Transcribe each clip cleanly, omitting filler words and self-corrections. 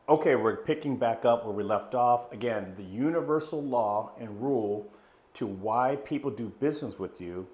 Okay, we're picking back up where we left off. Again, the universal law and rule to why people do business with you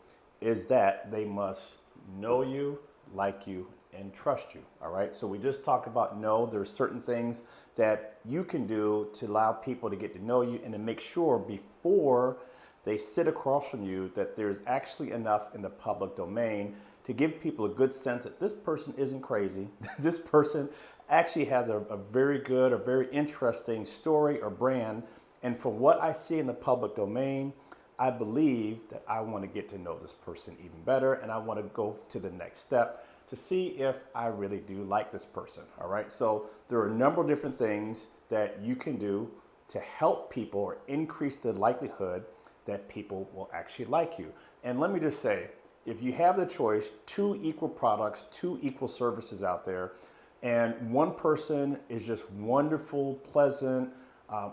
is that they must know you, like you, and trust you. All right. So we just talked about there's certain things that you can do to allow people to get to know you and to make sure before they sit across from you that there's actually enough in the public domain to give people a good sense that this person isn't crazy. This person actually has a very good, a very interesting story or brand. And from what I see in the public domain, I believe that I want to get to know this person even better and I want to go to the next step to see if I really do like this person. All right. So there are a number of different things that you can do to help people or increase the likelihood that people will actually like you. And let me just say, if you have the choice, two equal products, two equal services out there, and one person is just wonderful, pleasant,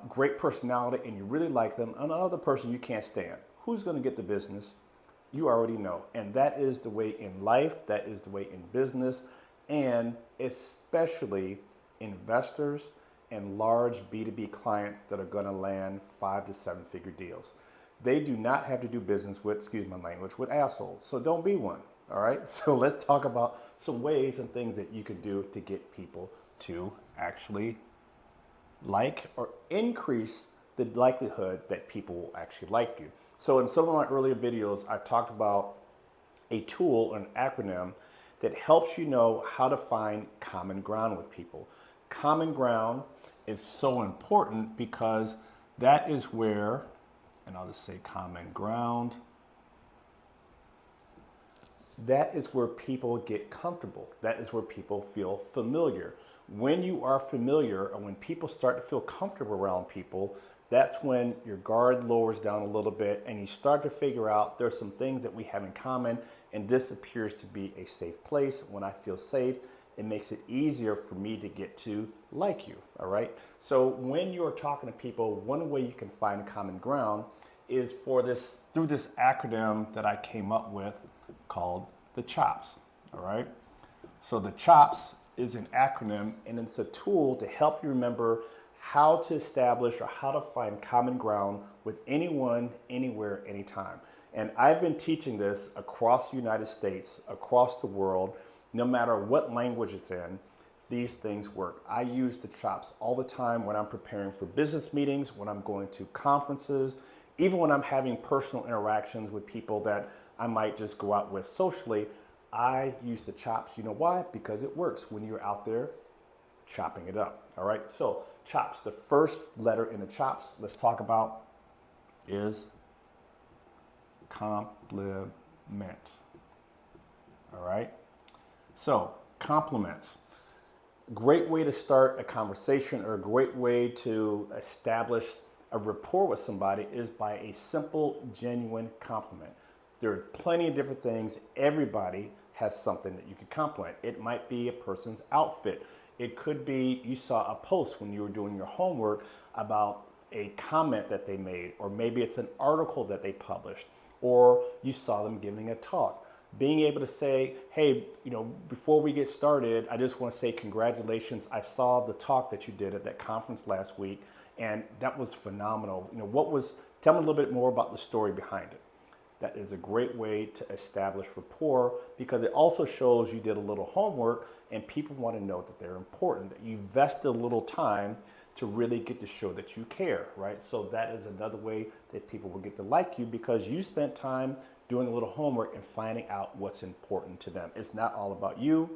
great personality, and you really like them, and another person you can't stand, who's going to get the business? You already know. And that is the way in life, that is the way in business, and especially investors and large B2B clients that are going to land 5 to 7 figure deals. They do not have to do business with, excuse my language, with assholes. So don't be one. All right. So let's talk about some ways and things that you can do to get people to actually like or increase the likelihood that people will actually like you. So in some of my earlier videos, I talked about a tool, an acronym that helps you know how to find common ground with people. Common ground is so important because that is where, and I'll just say common ground, that is where people get comfortable. That is where people feel familiar. When you are familiar or when people start to feel comfortable around people, that's when your guard lowers down a little bit and you start to figure out there's some things that we have in common and this appears to be a safe place. When I feel safe, it makes it easier for me to get to like you, all right? So when you're talking to people, one way you can find common ground is through this acronym that I came up with called the CHOPS, all right? So the CHOPS is an acronym and it's a tool to help you remember how to establish or how to find common ground with anyone, anywhere, anytime. And I've been teaching this across the United States, across the world, no matter what language it's in, these things work. I use the CHOPS all the time when I'm preparing for business meetings, when I'm going to conferences, even when I'm having personal interactions with people that I might just go out with socially. I use the CHOPS. You know why? Because it works when you're out there chopping it up. All right. So CHOPS, the first letter in the CHOPS let's talk about is compliment. All right. So compliments. Great way to start a conversation or a great way to establish a rapport with somebody is by a simple, genuine compliment. There are plenty of different things. Everybody has something that you can compliment. It might be a person's outfit. It could be you saw a post when you were doing your homework about a comment that they made, or maybe it's an article that they published, or you saw them giving a talk. Being able to say, hey, before we get started, I just want to say congratulations. I saw the talk that you did at that conference last week, and that was phenomenal. Tell me a little bit more about the story behind it. That is a great way to establish rapport because it also shows you did a little homework and people want to know that they're important, that you invested a little time to really get to show that you care, right? So that is another way that people will get to like you because you spent time doing a little homework and finding out what's important to them. It's not all about you.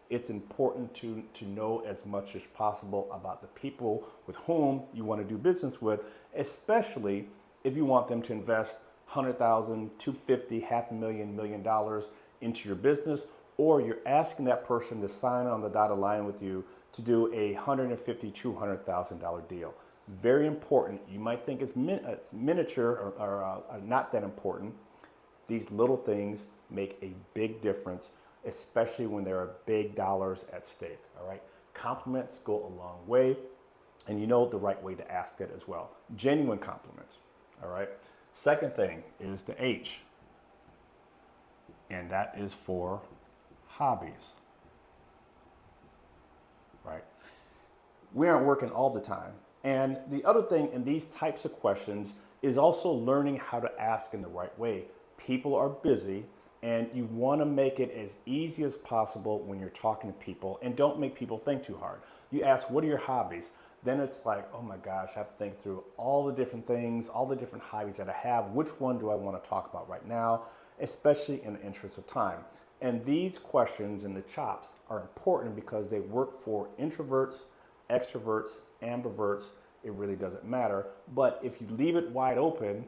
It's important to know as much as possible about the people with whom you want to do business with, especially if you want them to invest $100,000, $250,000, $500,000, $1 million into your business, or you're asking that person to sign on the dotted line with you to do a $150,000, $200,000 deal. Very important. You might think it's miniature or not that important. These little things make a big difference, especially when there are big dollars at stake. All right. Compliments go a long way, and you know the right way to ask it as well. Genuine compliments. All right. Second thing is the H, and that is for hobbies, right? We aren't working all the time. And the other thing in these types of questions is also learning how to ask in the right way. People are busy, and you want to make it as easy as possible when you're talking to people, and don't make people think too hard. You ask, what are your hobbies? Then it's like, oh my gosh, I have to think through all the different things, all the different hobbies that I have. Which one do I want to talk about right now, especially in the interest of time? And these questions and the chops are important because they work for introverts, extroverts, ambiverts. It really doesn't matter. But if you leave it wide open,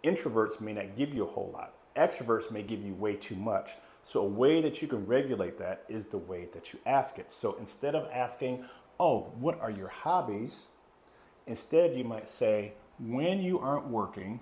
introverts may not give you a whole lot. Extroverts may give you way too much. So a way that you can regulate that is the way that you ask it. So instead of asking, oh, what are your hobbies? Instead, you might say, when you aren't working,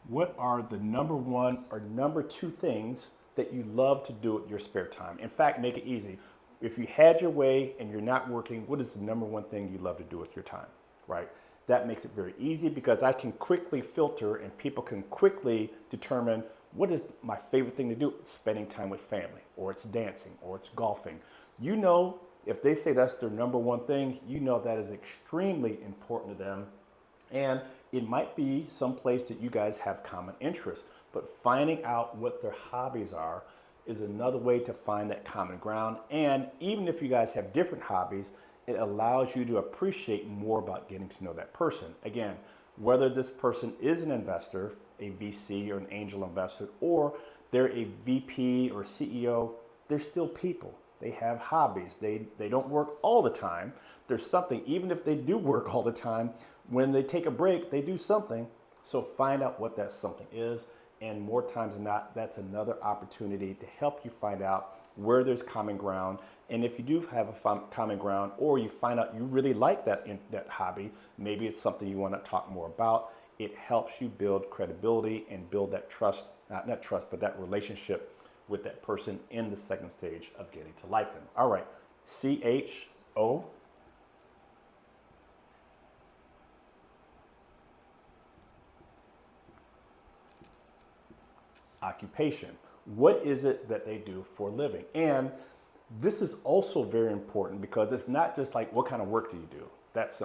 what are the number one or number two things that you love to do at your spare time? In fact, make it easy. If you had your way and you're not working, what is the number one thing you love to do with your time, right? That makes it very easy because I can quickly filter and people can quickly determine what is my favorite thing to do. It's spending time with family, or it's dancing, or it's golfing. You know, if they say that's their number one thing, you know that is extremely important to them. And it might be some place that you guys have common interests, but finding out what their hobbies are is another way to find that common ground. And even if you guys have different hobbies, it allows you to appreciate more about getting to know that person. Again, whether this person is an investor, a VC or an angel investor, or they're a VP or CEO, they're still people. They have hobbies. They don't work all the time. There's something, even if they do work all the time, when they take a break, they do something. So find out what that something is. And more times than not, that's another opportunity to help you find out where there's common ground. And if you do have a common ground, or you find out you really like that hobby, maybe it's something you want to talk more about, it helps you build credibility and build that trust, not trust, but that relationship with that person in the second stage of getting to like them. All right, CHO. Occupation. What is it that they do for a living? And this is also very important because it's not just like, what kind of work do you do? That's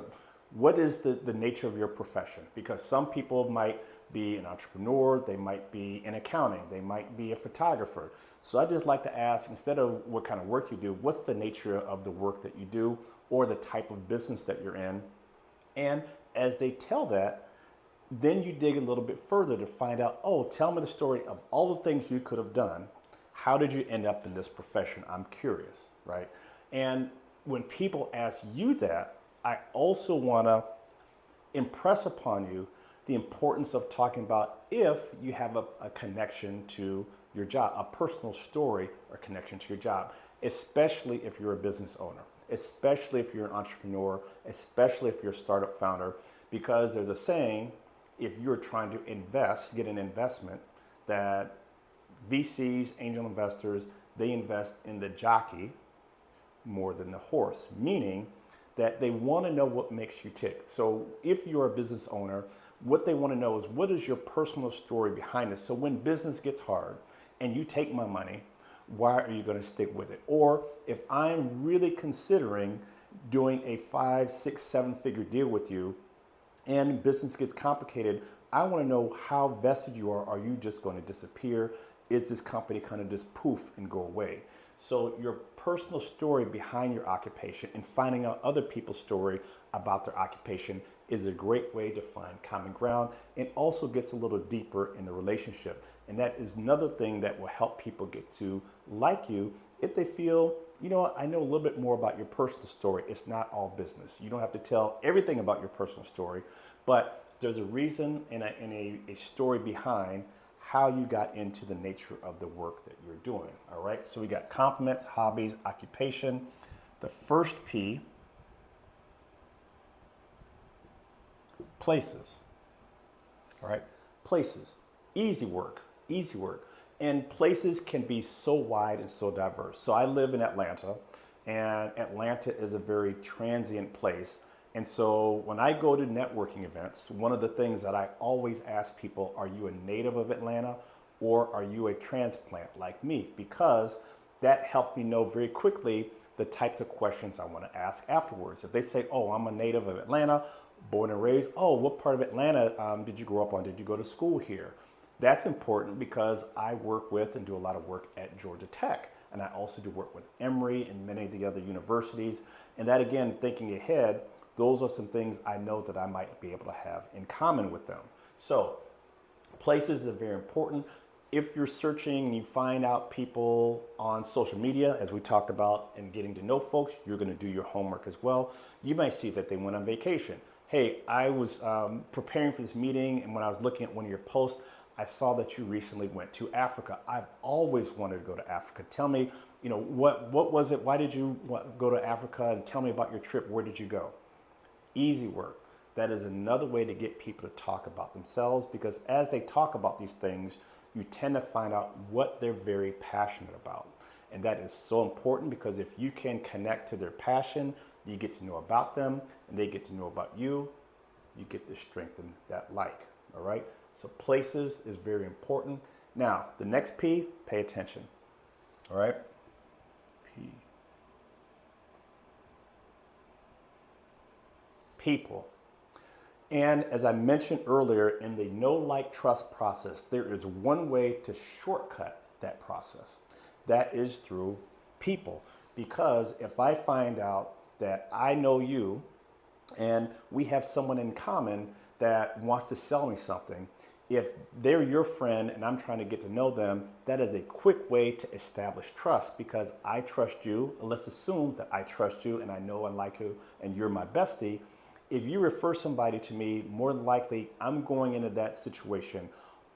what is the nature of your profession? Because some people might be an entrepreneur, they might be in accounting, they might be a photographer. So I just like to ask, instead of what kind of work you do, what's the nature of the work that you do or the type of business that you're in? And as they tell that, then you dig a little bit further to find out, oh, tell me the story of all the things you could have done. How did you end up in this profession? I'm curious, right? And when people ask you that, I also want to impress upon you the importance of talking about if you have a connection to your job, a personal story or connection to your job, especially if you're a business owner, especially if you're an entrepreneur, especially if you're a startup founder, because there's a saying, if you're trying to invest, get an investment, that VCs, angel investors, they invest in the jockey more than the horse, meaning that they want to know what makes you tick. So if you're a business owner, what they want to know is, what is your personal story behind this? So when business gets hard and you take my money, why are you going to stick with it? Or if I'm really considering doing a 5, 6, 7-figure deal with you, and business gets complicated, I want to know how vested you are. Are you just going to disappear? Is this company kind of just poof and go away? So your personal story behind your occupation and finding out other people's story about their occupation is a great way to find common ground, and also gets a little deeper in the relationship. And that is another thing that will help people get to like you if they feel, you know what, I know a little bit more about your personal story. It's not all business. You don't have to tell everything about your personal story, but there's a reason and a story behind how you got into the nature of the work that you're doing. All right, so we got compliments, hobbies, occupation. The first P, places. All right, places, easy work, easy work. And places can be so wide and so diverse. So I live in Atlanta, and Atlanta is a very transient place. And so when I go to networking events, one of the things that I always ask people, are you a native of Atlanta or are you a transplant like me? Because that helps me know very quickly the types of questions I want to ask afterwards. If they say, oh, I'm a native of Atlanta, born and raised, oh, what part of Atlanta did you grow up on? Did you go to school here? That's important because I work with and do a lot of work at Georgia Tech. And I also do work with Emory and many of the other universities. And that, again, thinking ahead, those are some things I know that I might be able to have in common with them. So places are very important. If you're searching and you find out people on social media, as we talked about, and getting to know folks, you're going to do your homework as well. You might see that they went on vacation. Hey, I was preparing for this meeting, and when I was looking at one of your posts, I saw that you recently went to Africa. I've always wanted to go to Africa. Tell me, what was it? Why did you go to Africa? And tell me about your trip. Where did you go? Easy work. That is another way to get people to talk about themselves, because as they talk about these things, you tend to find out what they're very passionate about. And that is so important, because if you can connect to their passion, you get to know about them and they get to know about you, you get to strengthen that like, all right? So places is very important. Now, the next P, pay attention, all right? P. People. And as I mentioned earlier, in the know, like, trust process, there is one way to shortcut that process. That is through people. Because if I find out that I know you and we have someone in common that wants to sell me something, if they're your friend and I'm trying to get to know them, that is a quick way to establish trust, because I trust you. And let's assume that I trust you and I know and like you and you're my bestie. If you refer somebody to me, more than likely I'm going into that situation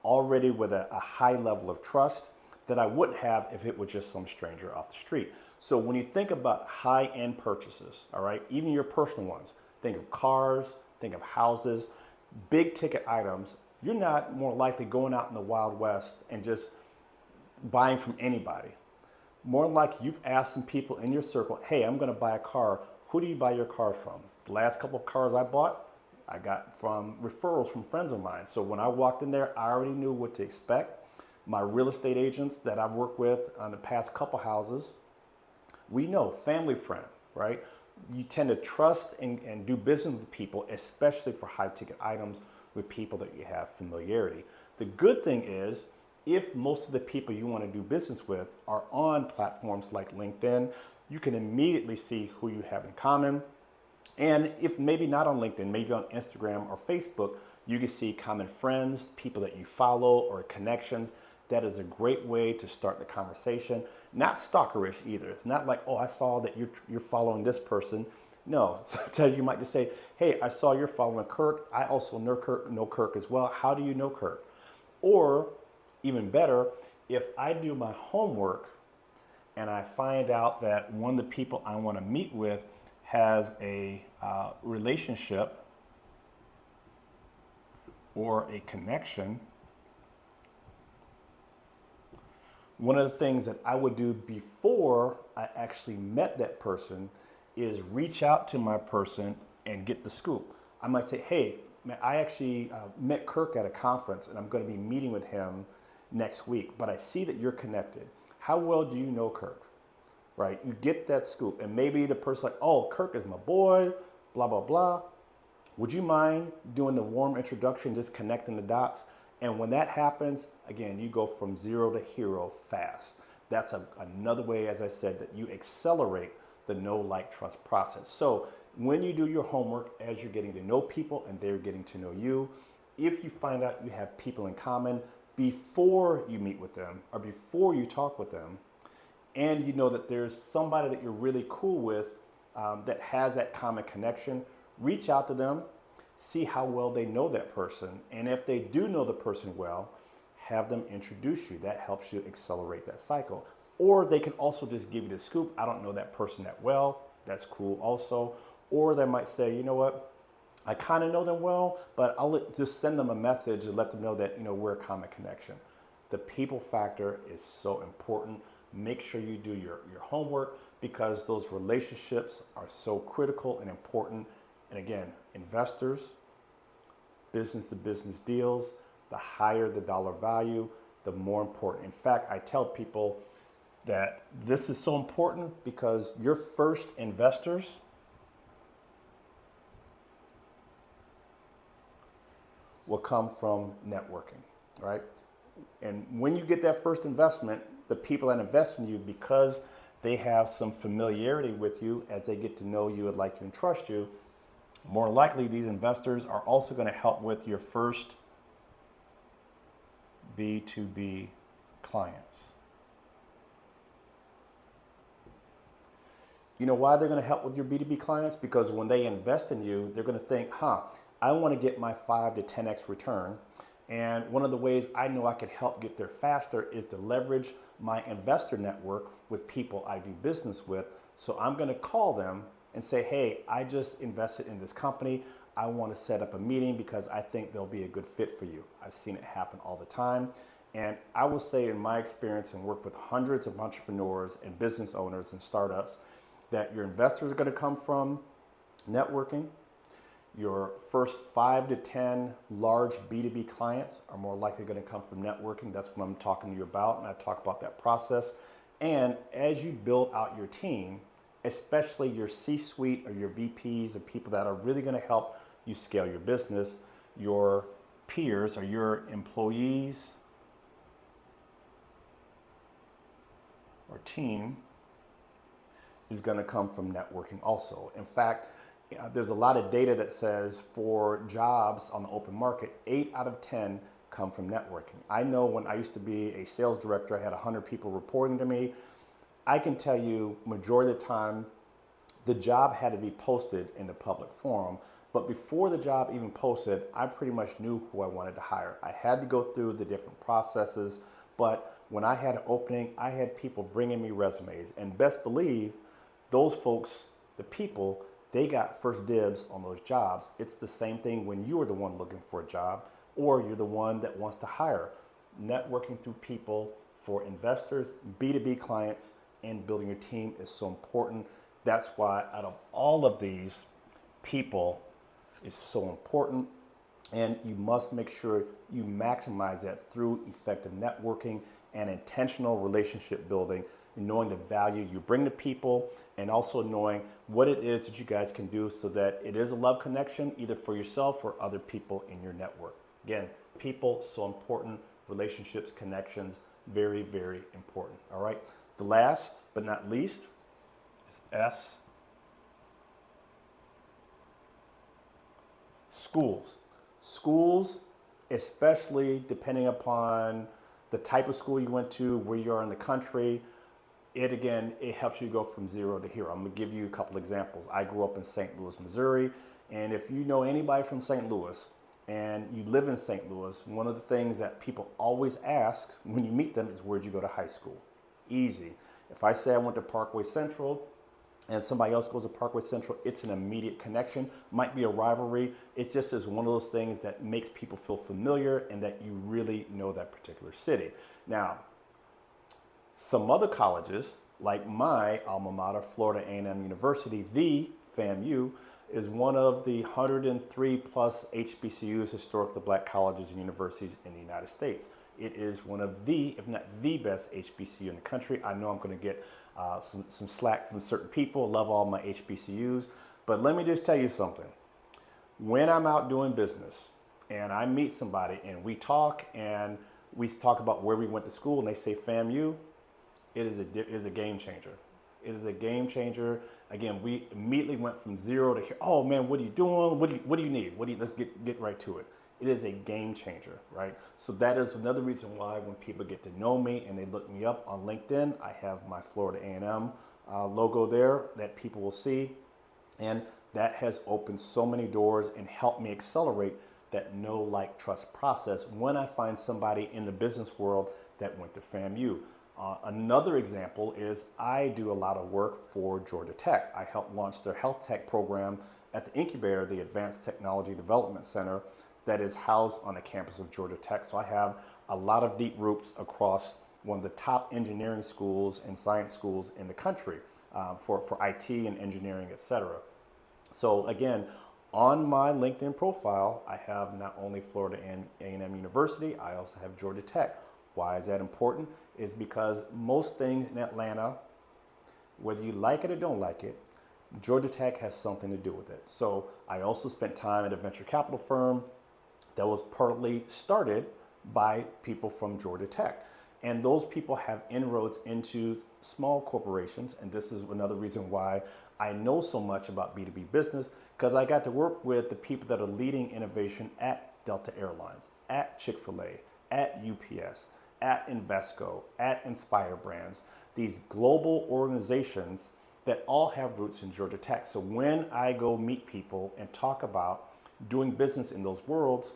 already with a high level of trust that I wouldn't have if it was just some stranger off the street. So when you think about high-end purchases, all right, even your personal ones, think of cars, think of houses, big ticket items, you're not more likely going out in the Wild West and just buying from anybody. More than likely you've asked some people in your circle, hey, I'm gonna buy a car. Who do you buy your car from? The last couple of cars I bought, I got from referrals from friends of mine. So when I walked in there, I already knew what to expect. My real estate agents that I've worked with on the past couple houses, we know, family friend, right? You tend to trust and do business with people, especially for high ticket items, with people that you have familiarity. The good thing is, if most of the people you want to do business with are on platforms like LinkedIn, you can immediately see who you have in common. And if maybe not on LinkedIn, maybe on Instagram or Facebook, you can see common friends, people that you follow, or connections. That is a great way to start the conversation. Not stalkerish either. It's not like, oh, I saw that you're following this person. No, sometimes you might just say, hey, I saw you're following Kirk. I also know Kirk as well. How do you know Kirk? Or even better, if I do my homework and I find out that one of the people I want to meet with has a relationship or a connection, one of the things that I would do before I actually met that person is reach out to my person and get the scoop. I might say, hey, man, I actually met Kirk at a conference and I'm going to be meeting with him next week, but I see that you're connected. How well do you know Kirk? Right? You get that scoop. And maybe the person's like, oh, Kirk is my boy, blah, blah, blah. Would you mind doing the warm introduction, just connecting the dots? And when that happens, again, you go from zero to hero fast. That's another way, as I said, that you accelerate the know, like, trust process. So when you do your homework, as you're getting to know people and they're getting to know you, if you find out you have people in common before you meet with them or before you talk with them, and you know that there's somebody that you're really cool with that has that common connection, reach out to them, see how well they know that person. And if they do know the person well, have them introduce you. That helps you accelerate that cycle. Or they can also just give you the scoop. I don't know that person that well. That's cool also. Or they might say, you know what? I kind of know them well, but I'll just send them a message and let them know that, we're a common connection. The people factor is so important. Make sure you do your homework, because those relationships are so critical and important. And again, investors, business to business deals, the higher the dollar value, the more important. In fact, I tell people, that this is so important because your first investors will come from networking, right? And when you get that first investment, the people that invest in you, because they have some familiarity with you as they get to know you and like you and trust you, more likely these investors are also going to help with your first B2B clients. You know why they're going to help with your B2B clients? Because when they invest in you, they're going to think, I want to get my 5 to 10x return. And one of the ways I know I could help get there faster is to leverage my investor network with people I do business with. So I'm going to call them and say, hey, I just invested in this company. I want to set up a meeting because I think they'll be a good fit for you. I've seen it happen all the time. And I will say in my experience and work with hundreds of entrepreneurs and business owners and startups that your investors are going to come from networking. Your first 5 to 10 large B2B clients are more likely going to come from networking. That's what I'm talking to you about, and I talk about that process. And as you build out your team, especially your C-suite or your VPs or people that are really going to help you scale your business, your peers or your employees or team is going to come from networking also. In fact, there's a lot of data that says for jobs on the open market, 8 out of 10 come from networking. I know when I used to be a sales director, I had 100 people reporting to me. I can tell you majority of the time, the job had to be posted in the public forum. But before the job even posted, I pretty much knew who I wanted to hire. I had to go through the different processes, but when I had an opening, I had people bringing me resumes. And best believe, those folks, the people, they got first dibs on those jobs. It's the same thing when you are the one looking for a job or you're the one that wants to hire. Networking through people for investors, B2B clients, and building your team is so important. That's why out of all of these, people is so important. And you must make sure you maximize that through effective networking and intentional relationship building, and knowing the value you bring to people, and also knowing what it is that you guys can do so that it is a love connection either for yourself or other people in your network. Again, people, so important. Relationships, connections, very, very important. All right. The last but not least is S. Schools. Schools, especially depending upon the type of school you went to, where you are in the country, it helps you go from zero to hero. I'm gonna give you a couple examples. I grew up in St. Louis, Missouri, and if you know anybody from St. Louis and you live in St. Louis, one of the things that people always ask when you meet them is, where'd you go to high school? Easy. If I say I went to Parkway Central and somebody else goes to Parkway Central, it's an immediate connection. Might be a rivalry. It just is one of those things that makes people feel familiar and that you really know that particular city. Now, some other colleges, like my alma mater, Florida A&M University, the FAMU, is one of the 103 plus HBCUs, historically black colleges and universities in the United States. It is one of the, if not the best HBCU in the country. I know I'm going to get some slack from certain people, love all my HBCUs, but let me just tell you something. When I'm out doing business and I meet somebody and we talk about where we went to school and they say FAMU, it is a game changer. It is a game changer. Again, we immediately went from zero to here. Oh man, what are you doing? What do you need? Let's get right to it. It is a game changer, right? So that is another reason why when people get to know me and they look me up on LinkedIn, I have my Florida A&M logo there that people will see. And that has opened so many doors and helped me accelerate that know, like, trust process when I find somebody in the business world that went to FAMU. Another example is I do a lot of work for Georgia Tech. I helped launch their health tech program at the incubator, the Advanced Technology Development Center, that is housed on the campus of Georgia Tech. So I have a lot of deep roots across one of the top engineering schools and science schools in the country for IT and engineering, et cetera. So again, on my LinkedIn profile, I have not only Florida A&M University, I also have Georgia Tech. Why is that important? Is because most things in Atlanta, whether you like it or don't like it, Georgia Tech has something to do with it. So I also spent time at a venture capital firm that was partly started by people from Georgia Tech. And those people have inroads into small corporations. And this is another reason why I know so much about B2B business, because I got to work with the people that are leading innovation at Delta Airlines, at Chick-fil-A, at UPS, at Invesco, at Inspire Brands, these global organizations that all have roots in Georgia Tech. So when I go meet people and talk about doing business in those worlds,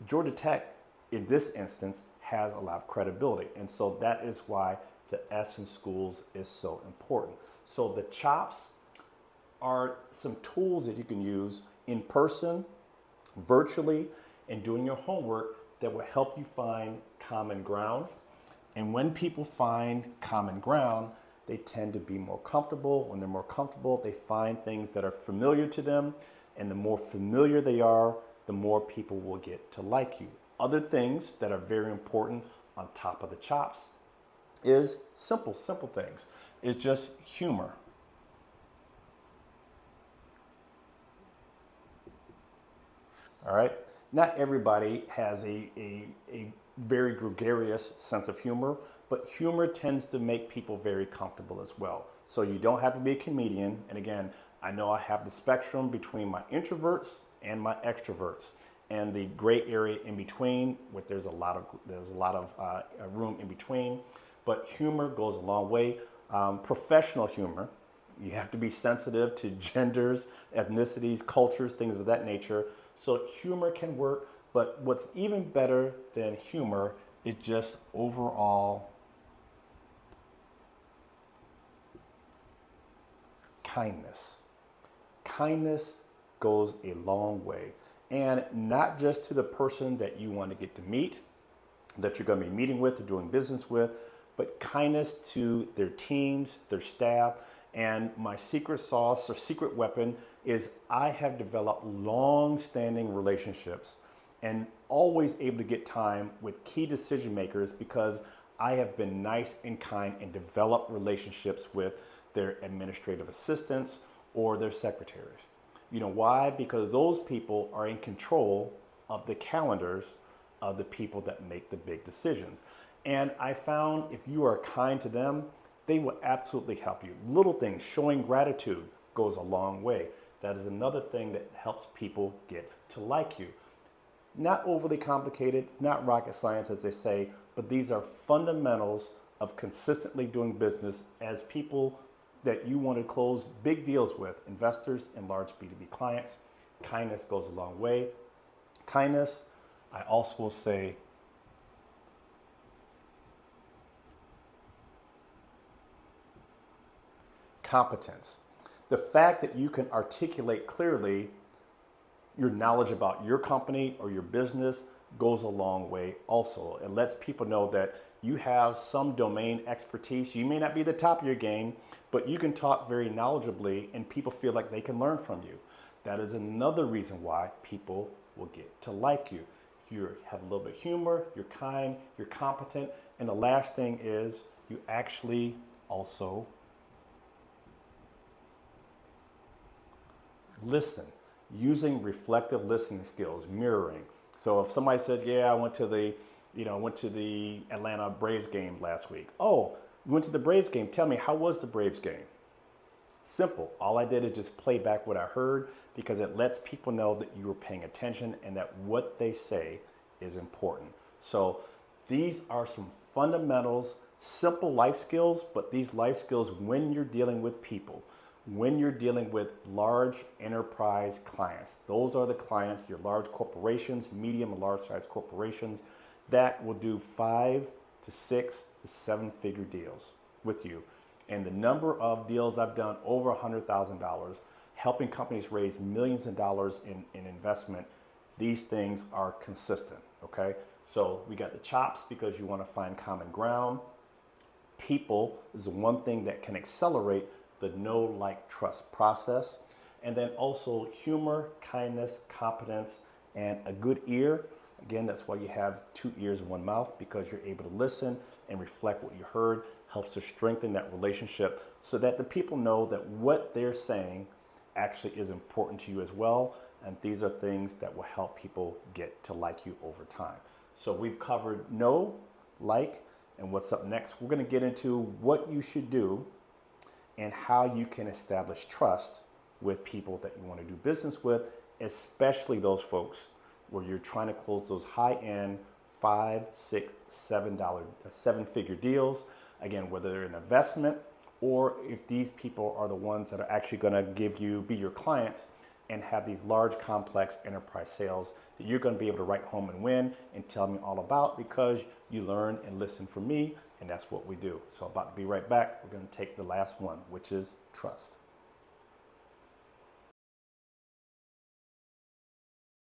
Georgia Tech, in this instance, has a lot of credibility. And so that is why the S in schools is so important. So the chops are some tools that you can use in person, virtually, and doing your homework that will help you find common ground. And when people find common ground, they tend to be more comfortable. When they're more comfortable, they find things that are familiar to them. And the more familiar they are, the more people will get to like you. Other things that are very important on top of the chops is simple things. It's just humor. All right. Not everybody has a very gregarious sense of humor, but humor tends to make people very comfortable as well. So you don't have to be a comedian. And again, I know I have the spectrum between my introverts and my extroverts, and the gray area in between, where there's a lot of room in between. But humor goes a long way. Professional humor, you have to be sensitive to genders, ethnicities, cultures, things of that nature. So humor can work, but what's even better than humor is just overall kindness. Kindness goes a long way. And not just to the person that you want to get to meet, that you're going to be meeting with or doing business with, but kindness to their teams, their staff. And my secret sauce or secret weapon is I have developed long-standing relationships and always able to get time with key decision makers because I have been nice and kind and developed relationships with their administrative assistants or their secretaries. You know why? Because those people are in control of the calendars of the people that make the big decisions. And I found if you are kind to them, they will absolutely help you. Little things, showing gratitude goes a long way. That is another thing that helps people get to like you. Not overly complicated, not rocket science as they say, but these are fundamentals of consistently doing business as people that you want to close big deals with, investors and large B2B clients. Kindness goes a long way. Kindness, I also will say, competence. The fact that you can articulate clearly your knowledge about your company or your business goes a long way also. It lets people know that you have some domain expertise. You may not be the top of your game, but you can talk very knowledgeably and people feel like they can learn from you. That is another reason why people will get to like you. If you have a little bit of humor, you're kind, you're competent, and the last thing is you actually also listen, using reflective listening skills, mirroring. So if somebody says, "Yeah, I went to the Atlanta Braves game last week." "Oh, you went to the Braves game. Tell me, how was the Braves game?" Simple. All I did is just play back what I heard because it lets people know that you were paying attention and that what they say is important. So these are some fundamentals, simple life skills, but these life skills when you're dealing with people, when you're dealing with large enterprise clients. Those are the clients, your large corporations, medium and large size corporations that will do 5 to 6 to 7-figure deals with you. And the number of deals I've done over $100,000, helping companies raise millions of dollars in investment, these things are consistent, okay? So we got the chops because you want to find common ground. People is the one thing that can accelerate the know, like, trust process. And then also humor, kindness, competence, and a good ear. Again, that's why you have 2 ears and 1 mouth, because you're able to listen and reflect what you heard. Helps to strengthen that relationship so that the people know that what they're saying actually is important to you as well. And these are things that will help people get to like you over time. So we've covered know, like, and what's up next. We're going to get into what you should do and how you can establish trust with people that you want to do business with, especially those folks where you're trying to close those high-end $5, $6, $7, seven-figure deals. Again, whether they're an investment or if these people are the ones that are actually going to be your clients and have these large, complex enterprise sales that you're going to be able to write home and win and tell me all about, because you learn and listen from me, and that's what we do. So about to be right back. We're going to take the last one, which is trust.